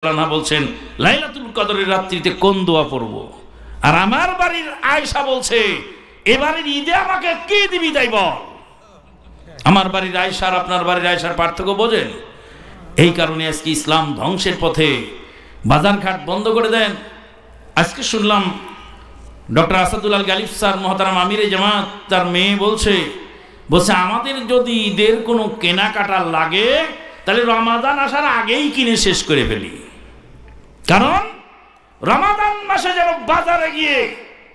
বলছেন লাইলাতুল কদরের রাত্রিতে কোন দোয়া পড়ব। আর আমার বাড়ির আয়েশা বলছে এবারের ঈদে আমাকে কি দিবি তাই বল। আমার বাড়ির আয়েশা আর আপনার বাড়ির আয়েশার পার্থক্য বোঝেন? এই কারণে আজকে ইসলাম ধ্বংসের পথে, বাজারঘাট বন্ধ করে দেন। আজকে শুনলাম ডক্টর আসাদুল আল গালিব স্যার মহতারাম আমিরে জামাত, তার মেয়ে বলছে আমাদের যদি ঈদের কোনো কেনাকাটা লাগে তাহলে রমাদান আসার আগেই কিনে শেষ করে ফেলি, কারণ রমাদান মাসে যেন বাজারে গিয়ে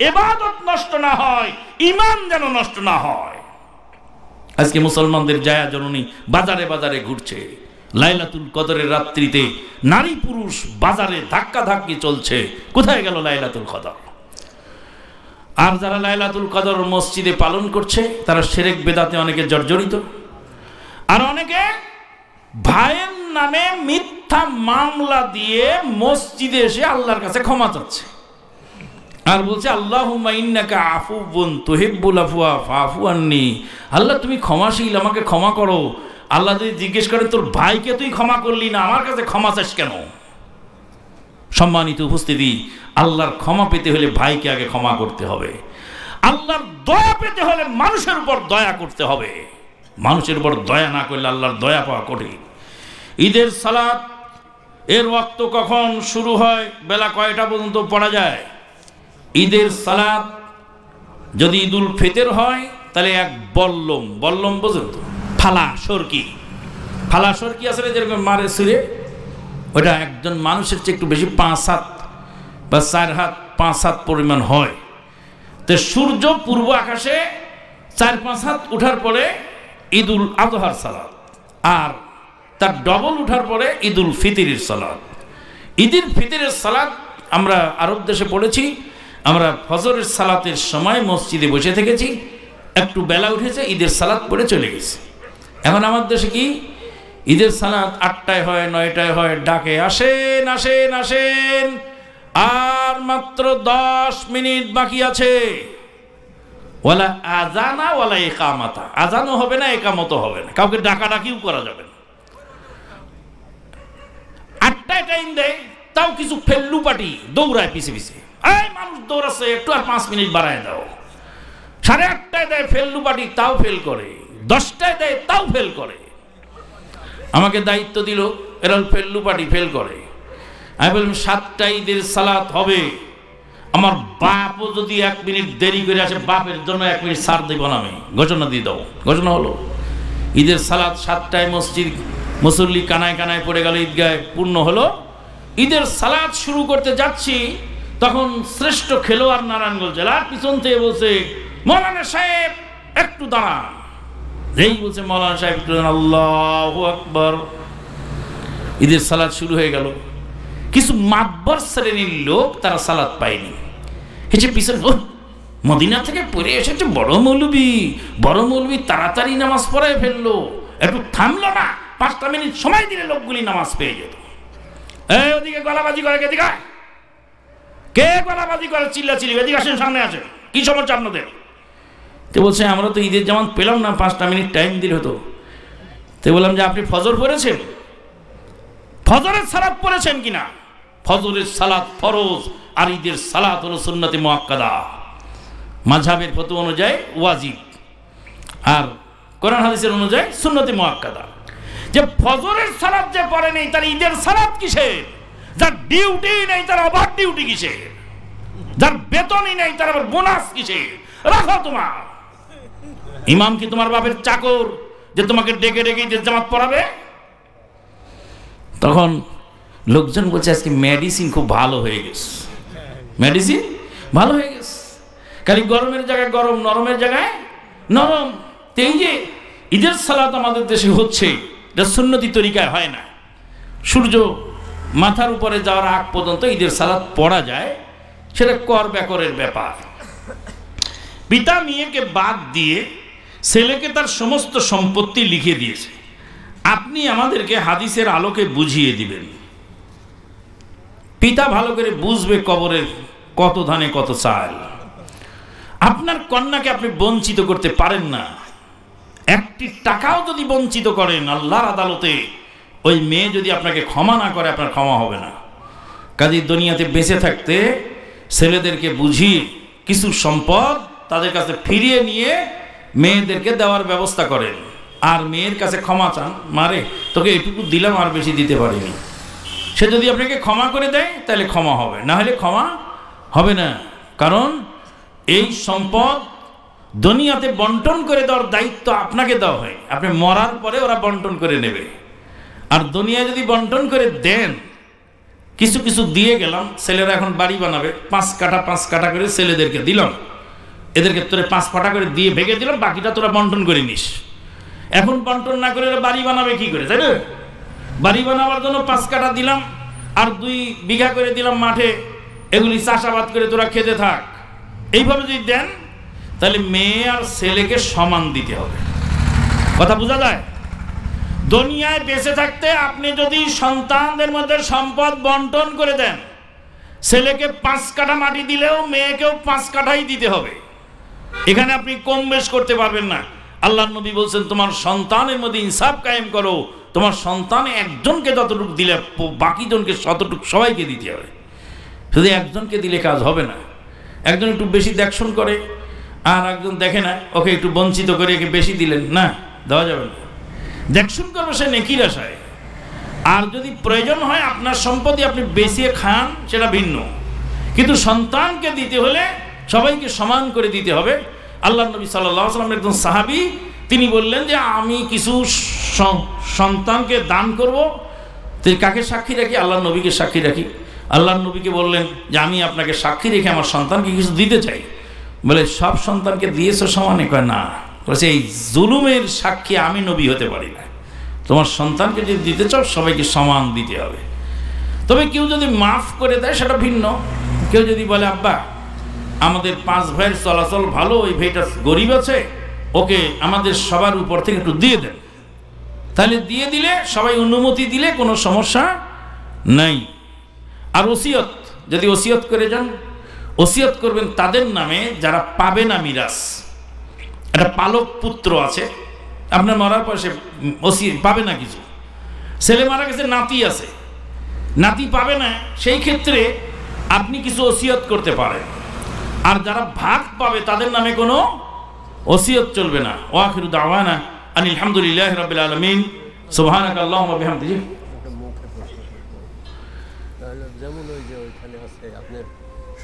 ইবাদত নষ্ট না হয়, ঈমান যেন নষ্ট না হয়। আজকে মুসলমানদের জায়া জননী বাজারে বাজারে ঘুরছে, লাইলাতুল কদরের রাত্রিতে নারী পুরুষ বাজারে ধাক্কা ধাক্কি চলছে। কোথায় গেল লাইলাতুল কদর? আর যারা লাইলাতুল কদর মসজিদে পালন করছে তারা শিরক বেদাতে অনেকে জর্জরিত, আর অনেকে ভাইয়ের নামে মিথ্যা মামলা দিয়ে মসজিদে এসে আল্লাহর কাছে ক্ষমা চাচ্ছে আর বলছে আল্লাহুম্মা ইন্নাকা আফুউন তুহিব্বুল আফওয়া ফাফু আন্নি। আল্লাহ তুমি ক্ষমাশীল, আমাকে ক্ষমা করো। আল্লাহ যদি জিজ্ঞেস করে তোর ভাইকে তুই ক্ষমা করলি না, আমার কাছে ক্ষমা চাস কেন? সম্মানিত উপস্থিতি, আল্লাহর ক্ষমা পেতে হলে ভাইকে আগে ক্ষমা করতে হবে। আল্লাহর দয়া পেতে হলে মানুষের উপর দয়া করতে হবে। মানুষের উপর দয়া না করলে আল্লাহর দয়া পাওয়া কঠিন। ঈদের সালাত এর ওয়াক্ত কখন শুরু হয়, বেলা কয়টা পর্যন্ত পড়া যায়? ঈদের সালাত যদি ঈদুল ফিতর হয় তাহলে এক বল্লম, বল্লম বোঝেন তো, ফালা সরকি, ফালা সরকি আসলে যেরকম মারে সুরে, ওটা একজন মানুষের চেয়ে একটু বেশি 5 হাত বা 4 হাত 5 হাত পরিমাণ হয়। তো সূর্য পূর্ব আকাশে 4-5 হাত উঠার পরে ঈদুল আজহার সালাত, আর তার ডবল উঠার পরে ঈদুল ফিতরের সালাত। ঈদুল ফিতরের সালাত আমরা আরব দেশে পড়েছি, আমরা ফজরের সালাতের সময় মসজিদে বসে থেকেছি, একটু বেলা উঠেছে ঈদের সালাত পড়ে চলে গেছে। এখন আমার দেশে কি ঈদের সালাত 8টায় হয়, 9টায় হয়, ডাকে আসেন আসেন আসেন, আর মাত্র 10 মিনিট বাকি আছে। ওয়ালা আজানা ওয়ালা ইকামাতা, আজানও হবে না, ইকামতও হবে না, কাউকে ডাকাডাকিও করা যাবে না। 8টায় টাইম দেয়, তাও কিছু ফেল্লু পাটি দৌড়ায় পিছে পিছে, এই মানুষ দৌড়াচ্ছে, একটু আর 5 মিনিট বাড়ায় দাও। 8:30টায় দেয় ফেল্লু পাটি, তাও ফেল করে। 10টায় দেয়, তাও ফেল করে। আমাকে দায়িত্ব দিল এরা ফেল্লু পাটি ফেল করে। আমি বললাম 7টায় ঈদের সালাত হবে, আমার বাপও যদি 1 মিনিট দেরি করে আসে, বাপের জন্য 1 মিনিট ছাড় দেব না, আমি ঘোষণা দিয়ে দাও। ঘোষণা হলো ঈদের সালাত 7টায়, মসজিদ মুসল্লি কানায় কানায় পড়ে গেল, ঈদগায় পূর্ণ হলো। ঈদের সালাত শুরু করতে যাচ্ছি, তখন শ্রেষ্ঠ খেলোয়াড় নারায়ণগঞ্জ জেলার পিছন থেকে বলছে মৌলানা সাহেব একটু দাঁড়ান। এই বলছে মৌলানা সাহেব একটু দাঁড়ান, আল্লাহু আকবার। ঈদের সালাত শুরু হয়ে গেল। কিছু মাতবর শ্রেণীর লোক, তারা সালাত পায়নি, হেঁচে পিছনে মদিনা থেকে পড়ে এসেছে বড় মৌলবী, বড় মৌলবী তাড়াতাড়ি নামাজ পড়ায় ফেললো, একটু থামলো না, 5টা মিনিট সময় দিলে লোকগুলি নামাজ পেয়ে যেত। এই ওদিকে গলাবাজি করে, কে দিকে কে গলাবাজি করে, চিল্লাচিল্লি, এদিকে আসেন, সামনে আসেন, কি সমস্যা আপনাদের? তো বলছে আমরা তো ঈদের জামাত পেলাম না, 5টা মিনিট টাইম দিলে হতো। তো বললাম যে আপনি ফজর পড়েছেন, ফজরের সালাত পড়েছেন কিনা? ফজরের সালাত ফরজ, আর ঈদের সালাত হলো সুন্নতে মুআক্কাদা। মাযহাবের ফতোয়া অনুযায়ী ওয়াজিব, আর কোরআন হাদিসের অনুযায়ী সুন্নতে মুআক্কাদা। যে ফজরের সালাত যে পড়ে নেই, তার ঈদের সালাত কিসের? যার ডিউটি নেই তার আবার ডিউটি কিসের? যার বেতনই নেই তার আবার বোনাস কিসের? রাখো তোমার ইমাম কি তোমার বাপের চাকর যে তোমাকে ডেকে ডেকে ঈদের জামাত পড়াবে? তখন লোকজন বলছে আজকে মেডিসিন খুব ভালো হয়ে গেছে, মেডিসিন ভালো হয়ে গেছে, খালি গরমের জায়গায় গরম, নরমের জায়গায় নরম। এই যে ঈদের সালাত আমাদের দেশে হচ্ছে, এটা সুন্নতি তরিকায় হয় না। সূর্য মাথার উপরে যাওয়ার আগ পর্যন্ত ঈদের সালাত পড়া যায়, সেটা কর ব্যাকরের ব্যাপার। পিতা মেয়েকে বাদ দিয়ে ছেলেকে তার সমস্ত সম্পত্তি লিখে দিয়েছে। আপনি আমাদেরকে হাদিসের আলোকে বুঝিয়ে দিবেন। পিতা ভালো করে বুঝবে কবরের কত ধানে কত চাল। আপনার কন্যাকে আপনি বঞ্চিত করতে পারেন না। 1টি টাকাও যদি বঞ্চিত করেন, আল্লাহর আদালতে ওই মেয়ে যদি আপনাকে ক্ষমা না করে আপনার ক্ষমা হবে না। কাজেই দুনিয়াতে বেঁচে থাকতে ছেলেদেরকে বুঝিয়ে কিছু সম্পদ তাদের কাছে ফিরিয়ে নিয়ে মেয়েদেরকে দেওয়ার ব্যবস্থা করেন, আর মেয়ের কাছে ক্ষমা চান, মারে তোকে এটুকু দিলাম আর বেশি দিতে পারিনি। সে যদি আপনাকে ক্ষমা করে দেয় তাহলে ক্ষমা হবে, না হলে ক্ষমা হবে না। কারণ এই সম্পদ দুনিয়াতে বন্টন করে দেওয়ার দায়িত্ব আপনাকে দেওয়া হয়, আপনি মরার পরে ওরা বন্টন করে নেবে। আর দুনিয়ায় যদি বন্টন করে দেন, কিছু কিছু দিয়ে গেলাম, ছেলেরা এখন বাড়ি বানাবে, 5 কাঠা করে ছেলেদেরকে দিলাম, এদেরকে তোরে 5 কাঠা করে দিয়ে ভেঙে দিলাম, বাকিটা তোরা বন্টন করে নিস। এখন বন্টন না করে বাড়ি বানাবে কি করে, তাই না? বাড়ি বানাবার জন্য 5 কাঠা দিলাম আর 2 বিঘা করে দিলাম মাঠে, এগুলি চাষাবাদ করে তোরা খেতে থাক। এইভাবে যদি দেন তাহলে মেয়ে আর ছেলেকে সমান দিতে হবে। কথা বোঝা যায়? দুনিয়ায় বেঁচে থাকতে আপনি যদি সন্তানদের মধ্যে সম্পদ বন্টন করে দেন, ছেলেকে 5 কাঠা মাটি দিলেও মেয়েকেও 5 কাঠাই দিতে হবে। এখানে আপনি কম বেশ করতে পারবেন না। আল্লাহর নবী বলছেন, তোমার সন্তানের মধ্যে ইনসাফ কায়েম করো, তোমার সন্তান একজনকে যতটুকু দিলে বাকি জনকে ততটুকু সবাইকে দিতে হবে। শুধু একজনকে দিলে কাজ হবে না। একজন একটু বেশি দেখশন করে আর একজন দেখে না, ওকে একটু বঞ্চিত করে একে বেশি দিলেন, না, দেওয়া যাবে না। দেখশন করবে সে নেকির আশায়। আর যদি প্রয়োজন হয় আপনার সম্পত্তি আপনি বেচিয়ে খান, সেটা ভিন্ন, কিন্তু সন্তানকে দিতে হলে সবাইকে সমান করে দিতে হবে। আল্লাহ নবী সাল্লাল্লাহু আলাইহি ওয়াসাল্লাম একজন সাহাবী, তিনি বললেন যে আমি কিছু সন্তানকে দান করব। তিনি কাকে সাক্ষী রাখি? আল্লাহ নবীকে সাক্ষী রাখি। আল্লাহ নবীকে বললেন যে আমি আপনাকে সাক্ষী রেখে আমার সন্তানকে কিছু দিতে চাই। বলে সব সন্তানকে দিয়েছো সমানে? কয় না। বলছে এই জুলুমের সাক্ষী আমি নবী হতে পারি না, তোমার সন্তানকে যদি দিতে চাও সবাইকে সমান দিতে হবে। তবে কেউ যদি মাফ করে দেয় সেটা ভিন্ন। কেউ যদি বলে আব্বা আমাদের 5 ভাইয়ের চলাচল ভালো, ওই ভাইটা গরিব আছে, ওকে আমাদের সবার উপর থেকে একটু দিয়ে দেন, তাহলে দিয়ে দিলে সবাই অনুমতি দিলে কোনো সমস্যা নাই। আর ওসিয়ত, যদি ওসিয়ত করে যান, ওসিয়ত করবেন তাদের নামে যারা পাবে না মিরাস। একটা পালক পুত্র আছে, আপনার মরার পর সে পাবে না কিছু। ছেলে মারা গেছে, নাতি আছে, নাতি পাবে না, সেই ক্ষেত্রে আপনি কিছু ওসিয়ত করতে পারেন। আর যারা ভাগ পাবে তাদের নামে কোনো ওসিয়ত চলবে না। ওয়াখিরু দাওয়ানা আনিল হামদুলিল্লাহি রাব্বিল আলামিন সুবহানাকাল্লাহুম্মা ওয়া বিহামদিহি। যেমন ওই যে ওইখানে আছে আপনার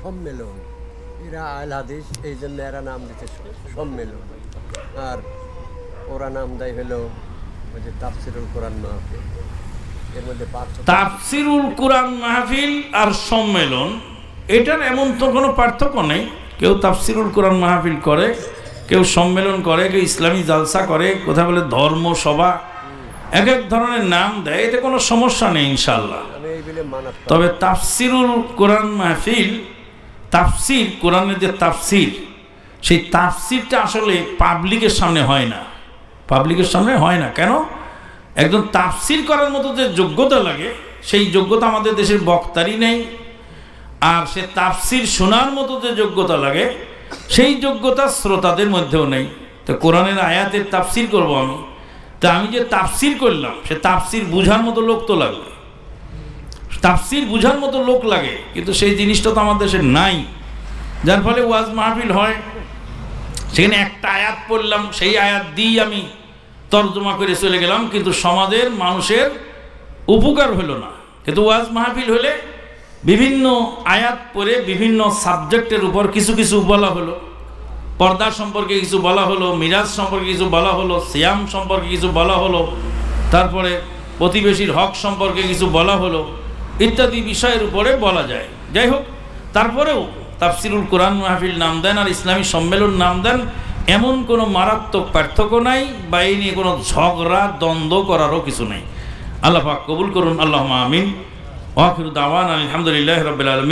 সম্মেলন, এরা আল হাদিস, এই জন্য এরা নাম দিতে সম্মেলন, আর ওরা নাম দেয় হলো ওই যে তাফসিরুল কোরআন মাহফিল। এর মধ্যে তাফসিরুল কোরআন মাহফিল আর সম্মেলন, এটার এমন তো কোনো পার্থক্য নেই। কেউ তাফসিরুল কোরআন মাহফিল করে, কেউ সম্মেলন করে, কেউ ইসলামী জালসা করে, কোথাও বলে ধর্মসভা, এক এক ধরনের নাম দেয়, এতে কোনো সমস্যা নেই ইনশাআল্লাহ। তবে তাফসিরুল কোরআন মাহফিল, তাফসির কোরআনের যে তাফসির, সেই তাফসিরটা আসলে পাবলিকের সামনে হয় না। পাবলিকের সামনে হয় না কেন? একজন তাফসির করার মতো যে যোগ্যতা লাগে, সেই যোগ্যতা আমাদের দেশের বক্তারই নেই। আর সে তাফসির শোনার মতো যে যোগ্যতা লাগে, সেই যোগ্যতা শ্রোতাদের মধ্যেও নেই। তো কোরআনের আয়াতের তাফসির করব আমি, তা আমি যে তাফসির করলাম সে তাফসির বুঝার মতো লোক তো লাগবে, তাফসির বুঝার মতো লোক লাগে, কিন্তু সেই জিনিসটা তো আমাদের দেশে নাই। যার ফলে ওয়াজ মাহফিল হয়, সেখানে একটা আয়াত পড়লাম, সেই আয়াত দিয়েই আমি তর্জমা করে চলে গেলাম, কিন্তু সমাজের মানুষের উপকার হলো না। কিন্তু ওয়াজ মাহফিল হলে বিভিন্ন আয়াত পড়ে বিভিন্ন সাবজেক্টের উপর কিছু কিছু বলা হলো, পর্দা সম্পর্কে কিছু বলা হলো, মিরাজ সম্পর্কে কিছু বলা হলো, সিয়াম সম্পর্কে কিছু বলা হলো, তারপরে প্রতিবেশীর হক সম্পর্কে কিছু বলা হলো, ইত্যাদি বিষয়ের উপরে বলা যায়। যাই হোক, তারপরেও তাফসিরুল কোরআন মাহফিল নাম দেন আর ইসলামী সম্মেলন নাম দেন, এমন কোনো মারাত্মক পার্থক্য নাই, বা এই নিয়ে কোনো ঝগড়া দ্বন্দ্ব করারও কিছু নেই। আল্লাহ পাক কবুল করুন, আল্লাহুম্মা আমিন। ওয়া আখিরু দাওয়ানা আলহামদুলিল্লাহি রাব্বিল আলামিন।